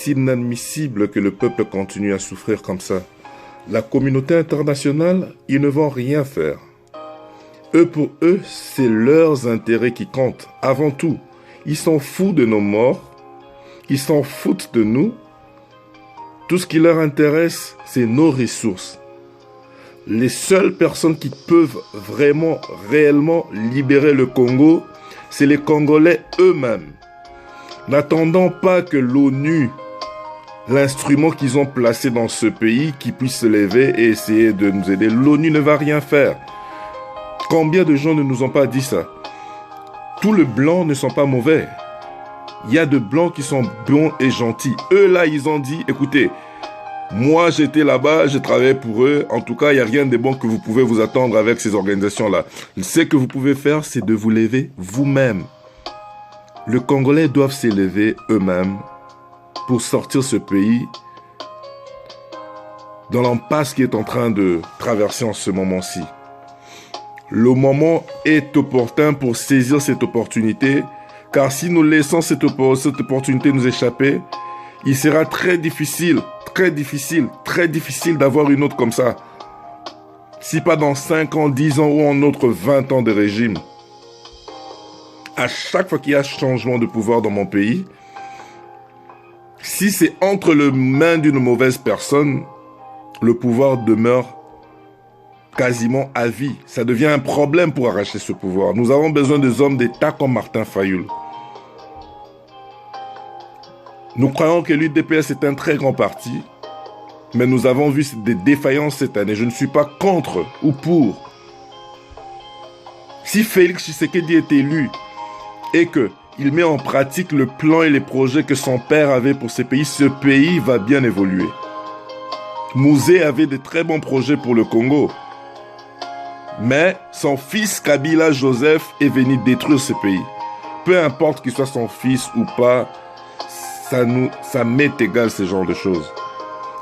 est inadmissible que le peuple continue à souffrir comme ça. La communauté internationale, ils ne vont rien faire. Pour eux, c'est leurs intérêts qui comptent, avant tout. Ils s'en foutent de nos morts, ils s'en foutent de nous. Tout ce qui leur intéresse, c'est nos ressources. Les seules personnes qui peuvent vraiment, réellement libérer le Congo, c'est les Congolais eux-mêmes. N'attendons pas que l'ONU, l'instrument qu'ils ont placé dans ce pays, qui puisse se lever et essayer de nous aider. L'ONU ne va rien faire. Combien de gens ne nous ont pas dit ça? Tous les blancs ne sont pas mauvais. Il y a de blancs qui sont bons et gentils. Eux là, ils ont dit, écoutez, moi j'étais là-bas, j'ai travaillé pour eux. En tout cas, il n'y a rien de bon que vous pouvez vous attendre avec ces organisations-là. Ce que vous pouvez faire, c'est de vous lever vous-même. Les Congolais doivent s'élever eux-mêmes pour sortir ce pays dans l'impasse qui est en train de traverser en ce moment-ci. Le moment est opportun pour saisir cette opportunité, car si nous laissons cette opportunité nous échapper, il sera très difficile d'avoir une autre comme ça. Si pas dans 5 ans, 10 ans ou en autre 20 ans de régime. À chaque fois qu'il y a changement de pouvoir dans mon pays, si c'est entre les mains d'une mauvaise personne, le pouvoir demeure quasiment à vie. Ça devient un problème pour arracher ce pouvoir. Nous avons besoin des hommes d'État comme Martin Fayulu. Nous croyons que l'UDPS est un très grand parti, mais nous avons vu des défaillances cette année. Je ne suis pas contre ou pour. Si Félix Tshisekedi est élu et qu'il met en pratique le plan et les projets que son père avait pour ce pays va bien évoluer. Mouzé avait de très bons projets pour le Congo. Mais son fils Kabila Joseph est venu détruire ce pays. Peu importe qu'il soit son fils ou pas, ça m'est égal ce genre de choses.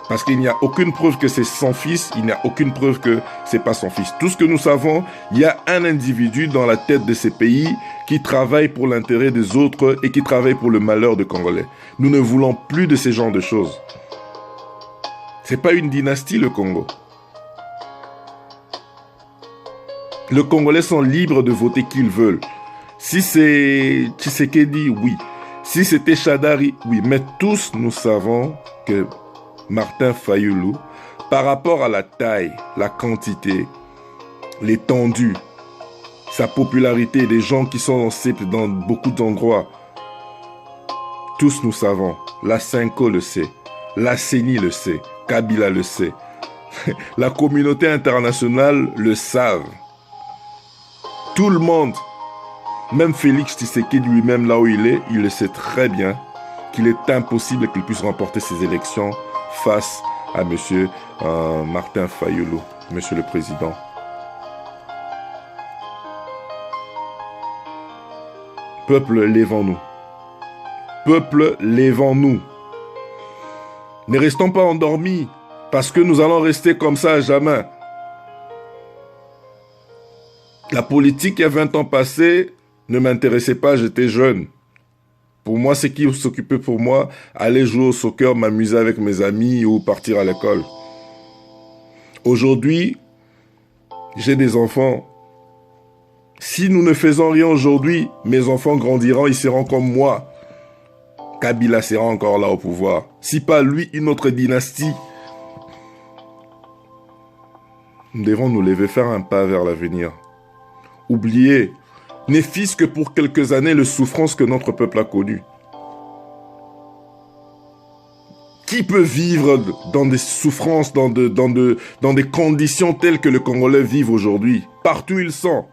Parce qu'il n'y a aucune preuve que c'est son fils, il n'y a aucune preuve que c'est pas son fils. Tout ce que nous savons, il y a un individu dans la tête de ces pays qui travaille pour l'intérêt des autres et qui travaille pour le malheur des Congolais. Nous ne voulons plus de ce genre de choses. C'est pas une dynastie, le Congo. Les Congolais sont libres de voter qui ils veulent. Si c'est Tshisekedi, oui. Si c'était Shadari, oui. Mais tous nous savons que Martin Fayulu, par rapport à la taille, la quantité, l'étendue, sa popularité, les gens qui sont dans beaucoup d'endroits, tous nous savons. La Cinco le sait. La CENI le sait. Kabila le sait. La communauté internationale le savent. Tout le monde, même Félix Tshisekedi lui-même là où il le sait très bien qu'il est impossible qu'il puisse remporter ces élections face à monsieur Martin Fayulu, monsieur le président. Peuple, lèvons-nous. Peuple, lèvons-nous. Ne restons pas endormis, parce que nous allons rester comme ça à jamais. La politique, il y a 20 ans passés, ne m'intéressait pas, j'étais jeune. Pour moi, c'est qui s'occupait pour moi, aller jouer au soccer, m'amuser avec mes amis ou partir à l'école. Aujourd'hui, j'ai des enfants. Si nous ne faisons rien aujourd'hui, mes enfants grandiront, ils seront comme moi. Kabila sera encore là au pouvoir. Si pas lui, une autre dynastie. Nous devons nous lever, faire un pas vers l'avenir. Oubliez, n'est fût-ce que pour quelques années, les souffrances que notre peuple a connues. Qui peut vivre dans des souffrances, dans des conditions telles que les Congolais vivent aujourd'hui? Partout où ils sont.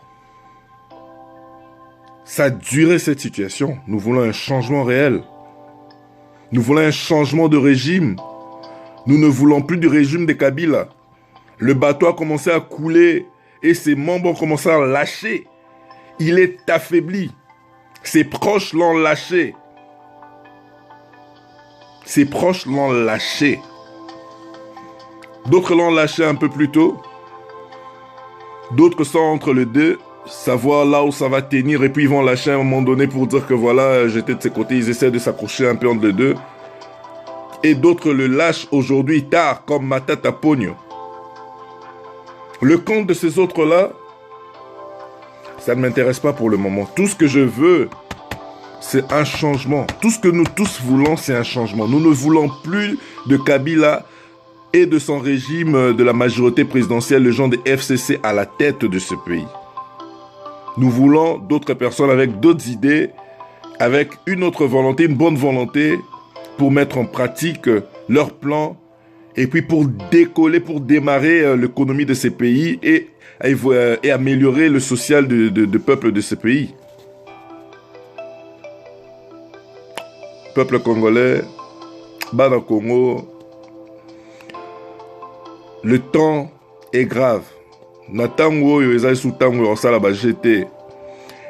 Ça a duré cette situation. Nous voulons un changement réel. Nous voulons un changement de régime. Nous ne voulons plus du régime de Kabila. Le bateau a commencé à couler et ses membres ont commencé à lâcher. Il est affaibli. Ses proches l'ont lâché. Ses proches l'ont lâché. D'autres l'ont lâché un peu plus tôt. D'autres sont entre les deux, savoir là où ça va tenir, et puis ils vont lâcher à un moment donné pour dire que voilà, j'étais de ses côtés. Ils essaient de s'accrocher un peu entre les deux. Et d'autres le lâchent aujourd'hui tard, comme Matata Pogno. Le compte de ces autres-là, ça ne m'intéresse pas pour le moment. Tout ce que je veux, c'est un changement. Tout ce que nous tous voulons, c'est un changement. Nous ne voulons plus de Kabila et de son régime de la majorité présidentielle, le genre de FCC à la tête de ce pays. Nous voulons d'autres personnes avec d'autres idées, avec une autre volonté, une bonne volonté, pour mettre en pratique leurs plans et puis pour décoller, pour démarrer l'économie de ces pays et améliorer le social de peuple de ces pays. Peuple congolais, Bana Congo, le temps est grave. Natango yo ezali sous tango osala ba GT.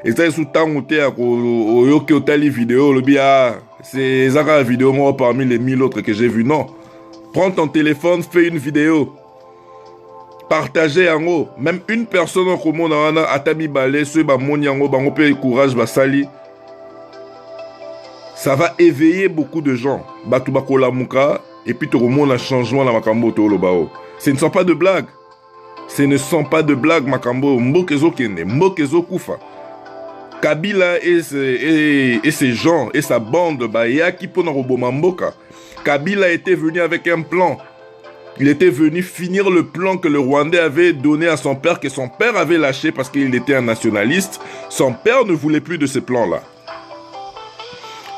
Ezali sous tango te oyoki otali vidéo le bia c'est ezaka vidéo moi parmi les 1000 autres que j'ai vu. Non. Prends ton téléphone, fais une vidéo. Partagez en haut. Même une personne au monde a atabi balé ce ba moni yango bango pe courage ba sali. Ça va éveiller beaucoup de gens. Batu bakola muka et puis tout le monde a changement dans makambo to lobao. Ce ne sont pas de blagues. Ce ne sont pas de blagues, Makambo. Mbokezo Kende, Mbokezo Koufa. Kabila et ses gens et sa bande, Yaki Ponaroboma Mboka. Kabila était venu avec un plan. Il était venu finir le plan que le Rwandais avait donné à son père, que son père avait lâché parce qu'il était un nationaliste. Son père ne voulait plus de ce plan-là.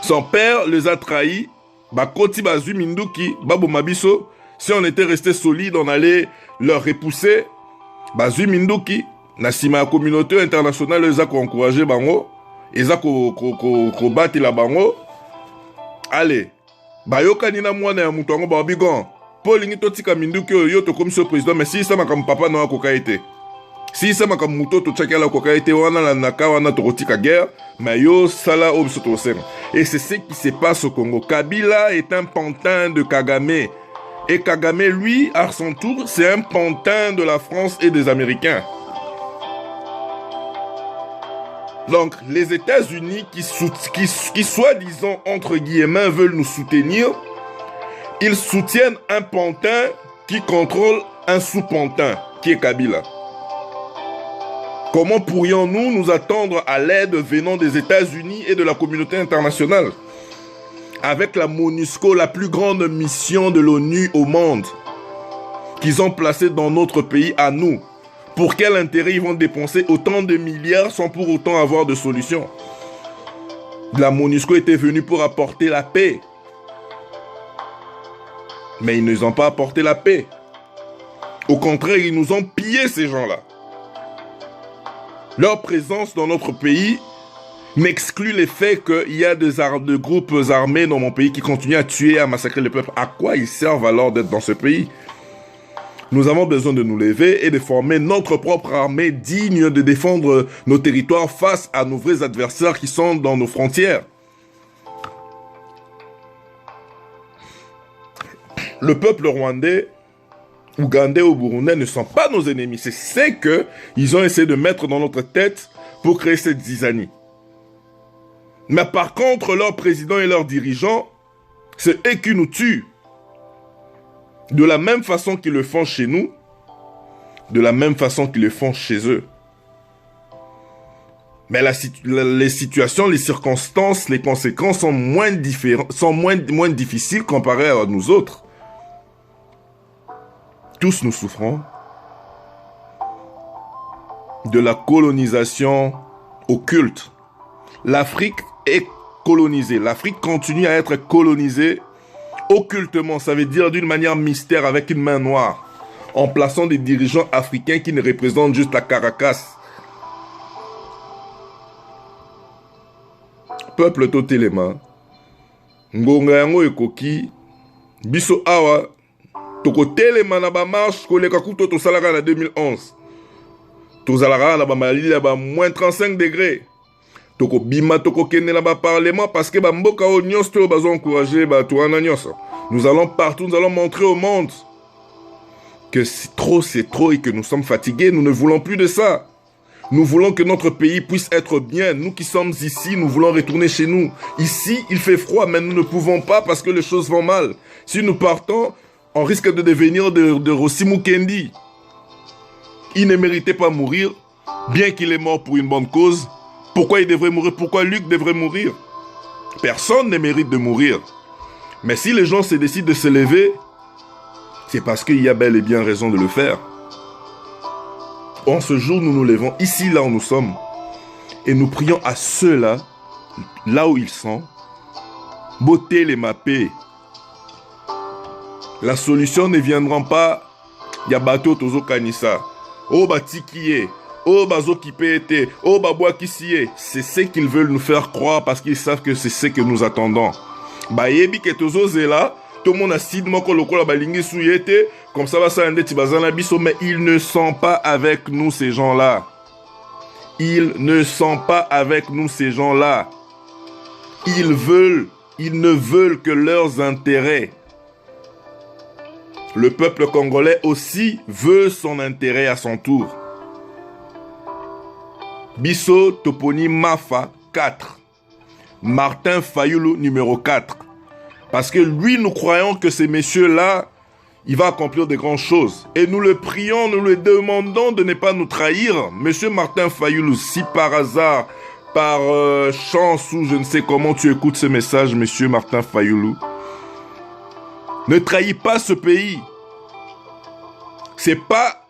Son père les a trahis. Bakoti Bazu Minduki, Babo Mabiso. Si on était resté solide, on allait leur repousser. Bazu Minduki, Nassima la communauté internationale, ils ont encouragé Bango, ils ont battu la Bango. Allez, Bayoka Nina Mwana ya Moutongo Babigon, Paul Nitotika Minduki, Yoto comme ce président, mais si ça m'a comme papa n'a pas été. Si ça m'a comme Mouto, tu check la coca été, on a la naka, on a Torotika guerre, mais yo, Sala Obsotosen. Et c'est ce qui se passe au Congo. Kabila est un pantin de Kagame. Et Kagame, lui, à son tour, c'est un pantin de la France et des Américains. Donc, les États-Unis qui soi-disant, entre guillemets, veulent nous soutenir, ils soutiennent un pantin qui contrôle un sous-pantin, qui est Kabila. Comment pourrions-nous nous attendre à l'aide venant des États-Unis et de la communauté internationale ? Avec la MONUSCO, la plus grande mission de l'ONU au monde, qu'ils ont placée dans notre pays à nous. Pour quel intérêt ils vont dépenser autant de milliards sans pour autant avoir de solution? La MONUSCO était venue pour apporter la paix. Mais ils ne nous ont pas apporté la paix. Au contraire, ils nous ont pillé ces gens-là. Leur présence dans notre pays m'exclut les faits qu'il y a des groupes armés dans mon pays qui continuent à tuer, à massacrer le peuple. À quoi ils servent alors d'être dans ce pays? Nous avons besoin de nous lever et de former notre propre armée digne de défendre nos territoires face à nos vrais adversaires qui sont dans nos frontières. Le peuple rwandais, ougandais ou burundais ne sont pas nos ennemis. C'est ce qu'ils ont essayé de mettre dans notre tête pour créer cette zizanie. Mais par contre, leurs présidents et leurs dirigeants, c'est eux qui nous tuent. De la même façon qu'ils le font chez nous, de la même façon qu'ils le font chez eux. Mais les situations, les circonstances, les conséquences sont moins difficiles comparées à nous autres. Tous nous souffrons de la colonisation occulte. L'Afrique est colonisée. L'Afrique continue à être colonisée occultement. Ça veut dire d'une manière mystère avec une main noire. En plaçant des dirigeants africains qui ne représentent juste la Caracas. Peuple totelema. Ngonga yango ekoki. Biso awa. Toko telema na ba marche koleka kuto to salaka na 2011. To salaka na ba malili na ba moins 35 degrés. Toko bima toko kende na ba parlement parce que ba mboka o nyos to bazo encourager ba to ana nyos. Nous allons partout, nous allons montrer au monde que c'est trop et que nous sommes fatigués, nous ne voulons plus de ça. Nous voulons que notre pays puisse être bien. Nous qui sommes ici, nous voulons retourner chez nous. Ici, il fait froid, mais nous ne pouvons pas parce que les choses vont mal. Si nous partons, on risque de devenir de Rossi Mukendi. Il ne méritait pas mourir, bien qu'il est mort pour une bonne cause. Pourquoi il devrait mourir? Pourquoi Luc devrait mourir? Personne ne mérite de mourir. Mais si les gens se décident de se lever, c'est parce qu'il y a bel et bien raison de le faire. En ce jour, nous nous levons ici, là où nous sommes, et nous prions à ceux-là, là où ils sont, beauté les mappés. La solution ne viendra pas, il y a bateau tozo kanisa, oh batikiye, oh bazo kipete, oh baboa kisiye. C'est ce qu'ils veulent nous faire croire parce qu'ils savent que c'est ce que nous attendons. Bayebi ke tozo zela, tout le monde a sidement que le kola balingi souyete, comme ça va ça ande tibazana biso, mais ils ne sont pas avec nous ces gens-là. Ils ne sont pas avec nous ces gens-là. Ils ne veulent que leurs intérêts. Le peuple congolais aussi veut son intérêt à son tour. Bisso Toponi Mafa 4. Martin Fayoulou numéro 4. Parce que lui, nous croyons que ces messieurs-là, il va accomplir de grandes choses. Et nous le prions, nous le demandons de ne pas nous trahir. Monsieur Martin Fayoulou, si par hasard, par chance ou je ne sais comment tu écoutes ce message, monsieur Martin Fayoulou, ne trahis pas ce pays. C'est pas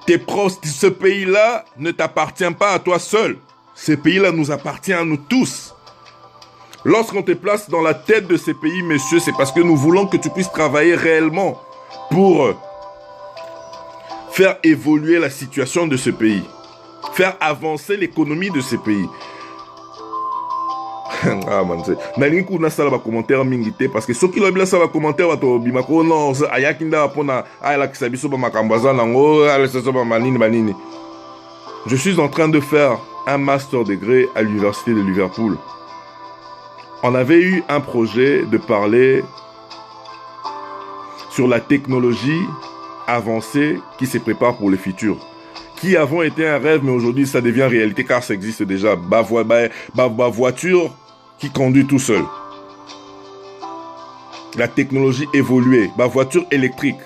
tes proches. Ce pays-là ne t'appartient pas à toi seul. Ce pays-là nous appartient à nous tous. Lorsqu'on te place dans la tête de ces pays, monsieur, c'est parce que nous voulons que tu puisses travailler réellement pour faire évoluer la situation de ce pays, faire avancer l'économie de ce pays. Ah man, nalingi kuna sala ba commentaire mingité parce que ceux qui l'ont bien sala commentaire ba to bimako non ayakinda pona ala kisabiso ba makambaza nango ala seso ba manini. Je suis en train de faire un master degré à l'université de Liverpool. On avait eu un projet de parler sur la technologie avancée qui se prépare pour le futur. Qui avant était un rêve, mais aujourd'hui ça devient réalité car ça existe déjà. Voiture qui conduit tout seul. La technologie évoluée. Voiture électrique.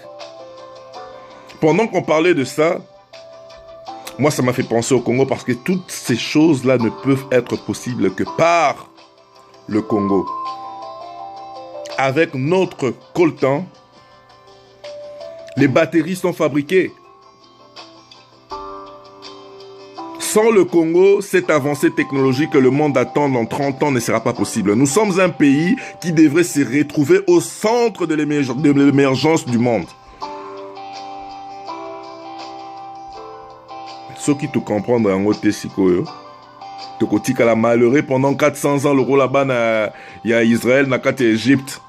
Pendant qu'on parlait de ça, moi ça m'a fait penser au Congo parce que toutes ces choses-là ne peuvent être possibles que par le Congo. Avec notre coltan, les batteries sont fabriquées. Sans le Congo, cette avancée technologique que le monde attend dans 30 ans ne sera pas possible. Nous sommes un pays qui devrait se retrouver au centre de l'émergence du monde. Ceux qui te comprennent en haute sikoyo, te kotika la malheureux pendant 400 ans le rôle là-bas il y a Israël, na kati Égypte.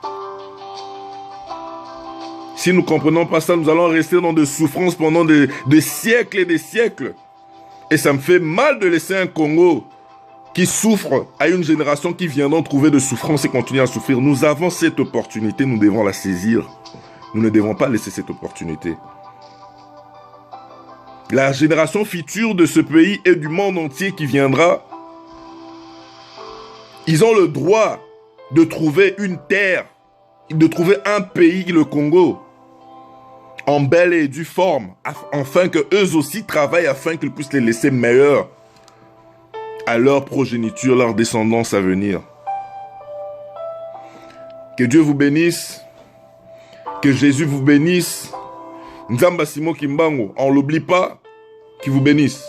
Si nous ne comprenons pas ça, nous allons rester dans des souffrances pendant des siècles et des siècles. Et ça me fait mal de laisser un Congo qui souffre à une génération qui viendra trouver de souffrance et continuer à souffrir. Nous avons cette opportunité, nous devons la saisir. Nous ne devons pas laisser cette opportunité. La génération future de ce pays et du monde entier qui viendra, ils ont le droit de trouver une terre, de trouver un pays, le Congo, en belle et due forme, afin que eux aussi travaillent, afin qu'ils puissent les laisser meilleurs à leur progéniture, leur descendance à venir. Que Dieu vous bénisse, que Jésus vous bénisse. Nzamba Simo Kimbango, on l'oublie pas, qui vous bénisse.